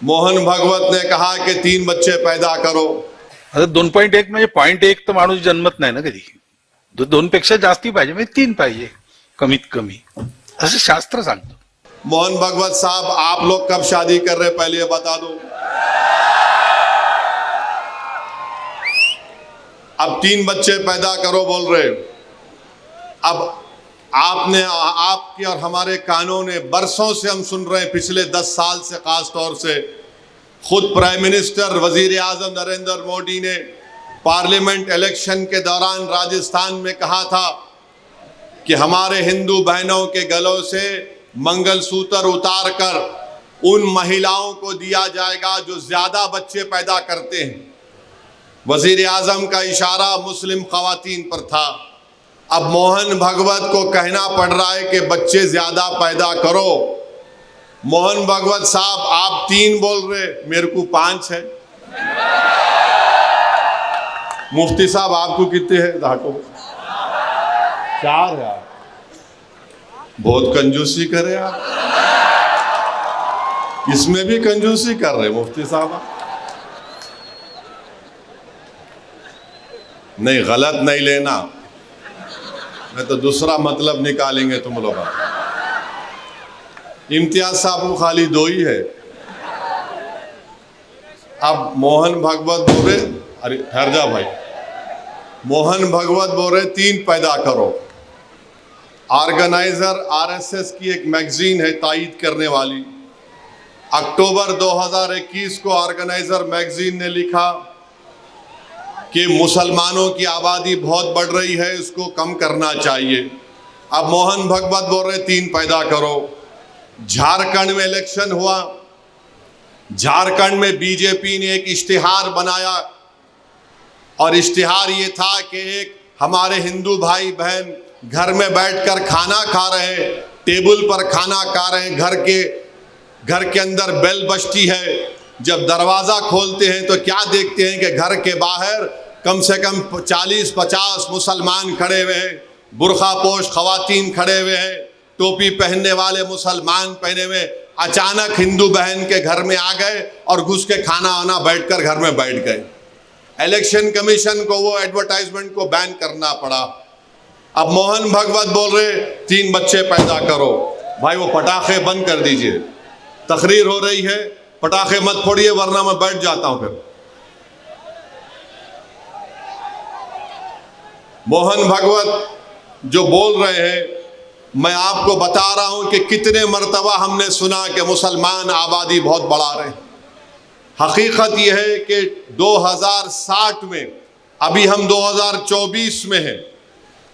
मोहन भागवत ने कहा कि 3 बच्चे पैदा करो। आता 2.1 म्हणजे 0.1 तर माणूस जन्मत नाही ना कधी. 2 पेक्षा जास्ती पाहिजे, म्हणजे 3 पाहिजे कमीत कमी, असं शास्त्र सांगतं. मोहन भागवत साहब, आप लोग कब शादी कर रहे पहले ये बता दो। अब 3 बच्चे पैदा करो बोल रहे। अब आपने, आपके और हमारे कानों ने बरसों से हम सुन रहे हैं, पिछले 10 साल से खास तौर से खुद प्राइम मिनिस्टर वजीर आजम नरेंद्र मोदी ने पार्लियामेंट इलेक्शन के दौरान राजस्थान में कहा था कि हमारे हिंदू बहनों के गलों से मंगलसूत्र उतार कर उन महिलाओं को दिया जाएगा जो ज्यादा बच्चे पैदा करते हैं। वजीर आजम का इशारा मुस्लिम खवातीन पर था। अब मोहन भागवत को कहना पड़ रहा है कि बच्चे ज्यादा पैदा करो। मोहन भागवत साहब, आप 3 बोल रहे, मेरे को 5 है। मुफ्ती साहब, आपको कितने हैं? धाको 4 है। आप बहुत कंजूसी करे, आप इसमें भी कंजूसी कर रहे मुफ्ती साहब। नहीं, गलत नहीं लेना, मैं तो दूसरा मतलब निकालेंगे तुम लोग। इम्तियाज साहब को खाली 2 ही है। अब मोहन भागवत बोल रहे, अरे ठहर जा भाई, मोहन भागवत बोल रहे 3 पैदा करो। ऑर्गेनाइजर आरएसएस की एक मैगजीन है तायीद करने वाली, अक्टूबर 2021 को ऑर्गेनाइजर मैगजीन ने लिखा कि मुसलमानों की आबादी बहुत बढ़ रही है, इसको कम करना चाहिए। अब मोहन भागवत बोल रहे 3 पैदा करो। झारखंड में इलेक्शन हुआ, झारखंड में बीजेपी ने एक इश्तिहार बनाया और इश्तिहार ये था कि एक हमारे हिंदू भाई बहन घर में बैठकर खाना खा रहे हैं, टेबल पर खाना खा रहे हैं, घर के अंदर बेल बजती है, जब दरवाज़ा खोलते हैं तो क्या देखते हैं कि घर के बाहर कम से कम 40-50 मुसलमान खड़े हुए हैं, बुरखा पोश खवातीन खड़े हुए हैं, टोपी पहनने वाले मुसलमान पहने हुए। अचानक हिंदू बहन के घर में आ गए और घुस के खाना वाना बैठकर घर में बैठ गए। इलेक्शन कमीशन को वो एडवर्टाइजमेंट को बैन करना पड़ा। अब मोहन भागवत बोल रहे 3 बच्चे पैदा करो। भाई वो पटाखे बंद कर दीजिए, तकरीर हो रही है, पटाखे मत फोड़िए वरना मैं बैठ जाता हूं फिर। मोहन भागवत जो बोल रहे हैं, मैं आपको बता रहा हूं कि कितने मर्तबा हमने सुना कि मुसलमान आबादी बहुत बढ़ा रहे हैं। हकीकत यह है कि 2060 में, अभी हम 2024 में हैं,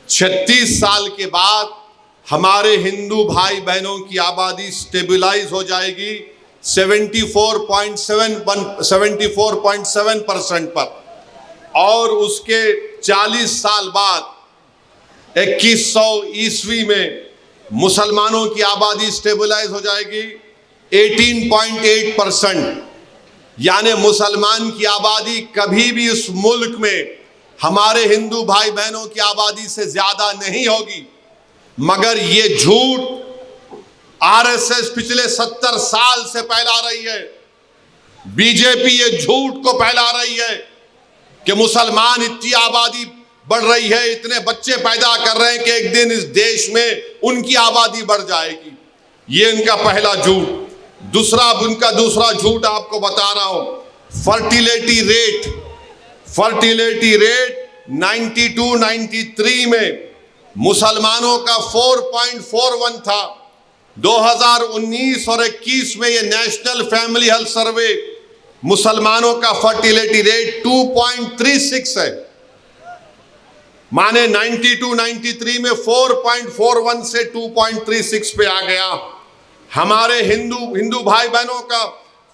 36 साल के बाद हमारे हिंदू भाई बहनों की आबादी स्टेबलाइज हो जाएगी 74.7% पर, और उसके 40 साल बाद 2100 ईस्वी में मुसलमानों की आबादी स्टेबलाइज हो जाएगी 18.8%। यानी मुसलमान की आबादी कभी भी इस मुल्क में हमारे हिंदू भाई बहनों की आबादी से ज्यादा नहीं होगी। मगर ये झूठ आरएसएस पिछले 70 साल से फैला रही है, बीजेपी ये झूठ को फैला रही है कि मुसलमान इतनी आबादी बढ़ रही है, इतने बच्चे पैदा कर रहे हैं कि एक दिन इस देश में उनकी आबादी बढ़ जाएगी। ये इनका पहला झूठ। उनका दूसरा झूठ आपको बता रहा हूं, फर्टिलिटी रेट 92-93 में मुसलमानों का 4.41 था। 2019 और 21 में ये नेशनल फैमिली हेल्थ सर्वे, मुसलमानों का फर्टिलिटी रेट 2.36 है। माने 92-93 में 4.41 से 2.36 पे आ गया। हमारे हिंदू भाई बहनों का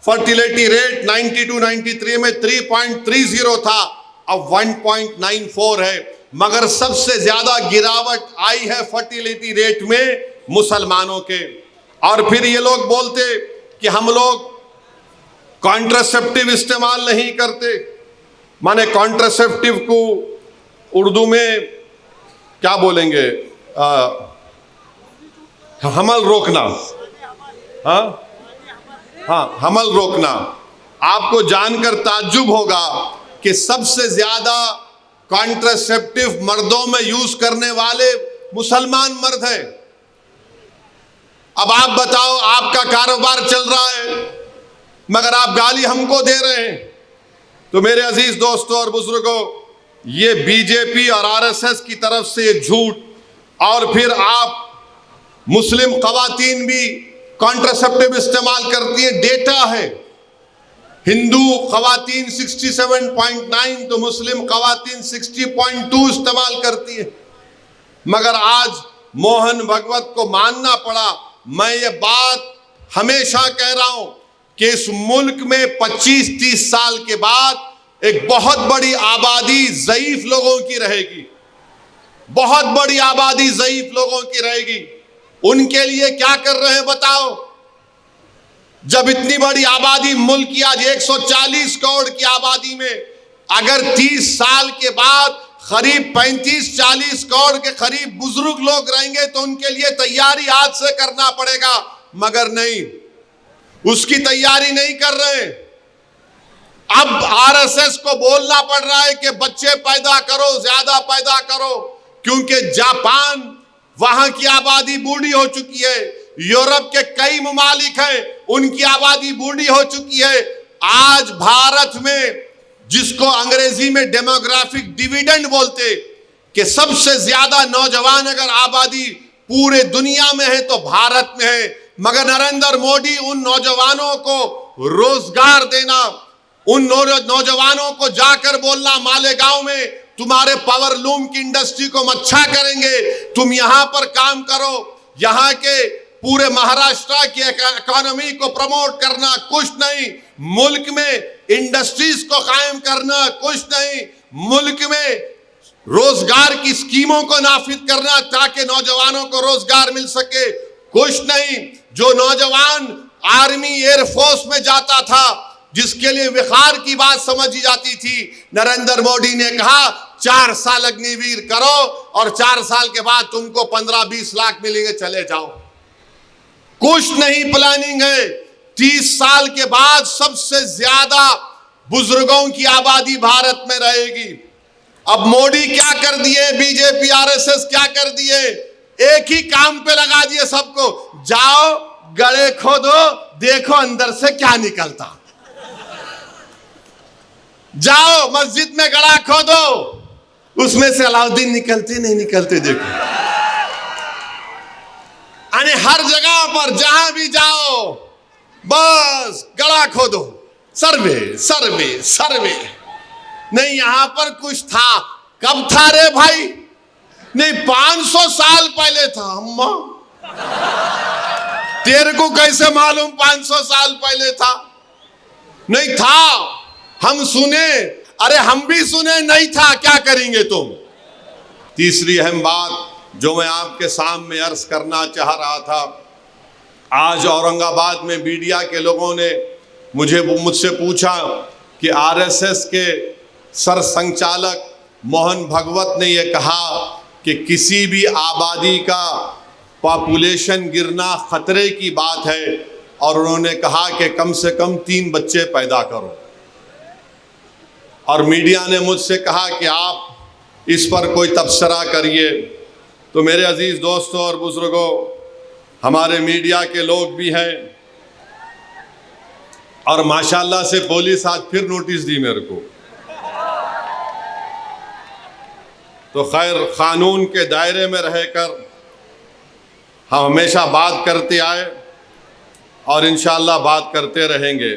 फर्टिलिटी रेट 92-93 में 3.30 था, अब 1.94 है। मगर सबसे ज्यादा गिरावट आई है फर्टिलिटी रेट में मुसलमानों के। और फिर ये लोग बोलते कि हम लोग कॉन्ट्रासेप्टिव इस्तेमाल नहीं करते। माने कॉन्ट्रासेप्टिव को उर्दू में क्या बोलेंगे, हमल रोकना, हाँ हाँ, हमल रोकना। आपको जानकर ताज्जुब होगा कि सबसे ज्यादा कॉन्ट्रासेप्टिव मर्दों में यूज करने वाले मुसलमान मर्द हैं। अब आप बताओ, आपका कारोबार चल रहा है मगर आप गाली हमको दे रहे हैं। तो मेरे अजीज दोस्तों और बुजुर्गों, ये बीजेपी और आरएसएस की तरफ से ये झूठ, और फिर आप मुस्लिम खवातीन भी कॉन्ट्रासेप्टिव इस्तेमाल करती है। डेटा है, हिंदू खवातीन 67.9 तो मुस्लिम खवातीन 60.2 इस्तेमाल करती है। मगर आज मोहन भगवत को मानना पड़ा। मैं ये बात हमेशा कह रहा हूं कि इस मुल्क में 25-30 साल के बाद एक बहुत बड़ी आबादी ज़ईफ लोगों की रहेगी, बहुत बड़ी आबादी ज़ईफ लोगों की रहेगी। उनके लिए क्या कर रहे हैं बताओ? जब इतनी बड़ी आबादी, मुल्क की आज 140 करोड़ की आबादी में अगर 30 साल के बाद करीब 35-40 करोड़ के करीब बुजुर्ग लोग रहेंगे तो उनके लिए तैयारी आज से करना पड़ेगा। मगर नहीं, उसकी तैयारी नहीं कर रहे। अब आरएसएस को बोलना पड़ रहा है कि बच्चे पैदा करो, ज्यादा पैदा करो, क्योंकि जापान, वहां की आबादी बूढ़ी हो चुकी है। यूरोप के कई ममालिक हैं, उनकी आबादी बूढ़ी हो चुकी है। आज भारत में, जिसको अंग्रेजी में डेमोग्राफिक डिविडेंड बोलते, कि सबसे ज्यादा नौजवान अगर आबादी पूरे दुनिया में है तो भारत में है। मगर नरेंद्र मोदी उन नौजवानों को रोजगार देना, उन नौजवानों को जाकर बोलना मालेगांव में तुम्हारे पावरलूम की इंडस्ट्री को हम अच्छा करेंगे, तुम यहां पर काम करो, यहां के पूरे महाराष्ट्र की इकोनॉमी को प्रमोट करना, कुछ नहीं। मुल्क में इंडस्ट्रीज को कायम करना, कुछ नहीं। मुल्क में रोजगार की स्कीमों को नाफिज करना ताकि नौजवानों को रोजगार मिल सके, कुछ नहीं। जो नौजवान आर्मी एयरफोर्स में जाता था, जिसके लिए विखार की बात समझी जाती थी, नरेंद्र मोदी ने कहा 4 साल अग्निवीर करो और 4 साल के बाद तुमको 15-20 लाख मिलेंगे, चले जाओ। कुछ नहीं प्लानिंग है। 30 साल के बाद सबसे ज्यादा बुजुर्गों की आबादी भारत में रहेगी। अब मोदी क्या कर दिए, बीजेपी आरएसएस क्या कर दिए, एक ही काम पे लगा दिए सबको, जाओ गड़े खोदो, देखो अंदर से क्या निकलता। जाओ मस्जिद में गड़ा खोदो, उसमें से अलाउद्दीन निकलते नहीं निकलते देखो। यानी हर जगह पर जहां भी जाओ बस गड़ा खोदो, सर्वे सर्वे सर्वे। नहीं, यहां पर कुछ था। कब था रे भाई? नहीं, 500 साल पहले था। अम्मा, तेरे को कैसे मालूम 500 साल पहले था? नहीं था, हम सुने। अरे हम भी सुने, नहीं था, क्या करेंगे तुम? तीसरी अहम बात जो मैं आपके सामने अर्ज करना चाह रहा था, आज औरंगाबाद में मीडिया के लोगों ने मुझसे पूछा कि आरएसएस के सरसंघचालक मोहन भगवत ने यह कहा कि किसी भी आबादी का पॉपुलेशन गिरना खतरे की बात है, और उन्होंने कहा कि कम से कम 3 बच्चे पैदा करो। और मीडिया ने मुझसे कहा कि आप इस पर कोई तबसरा करिए। तो मेरे अजीज दोस्तों और बुजुर्गों, हमारे मीडिया के लोग भी हैं, और माशाल्लाह से पुलिस आज फिर नोटिस दी मेरे को। तो खैर, कानून के दायरे में रहकर हम हमेशा बात करते आए और इंशाअल्लाह बात करते रहेंगे।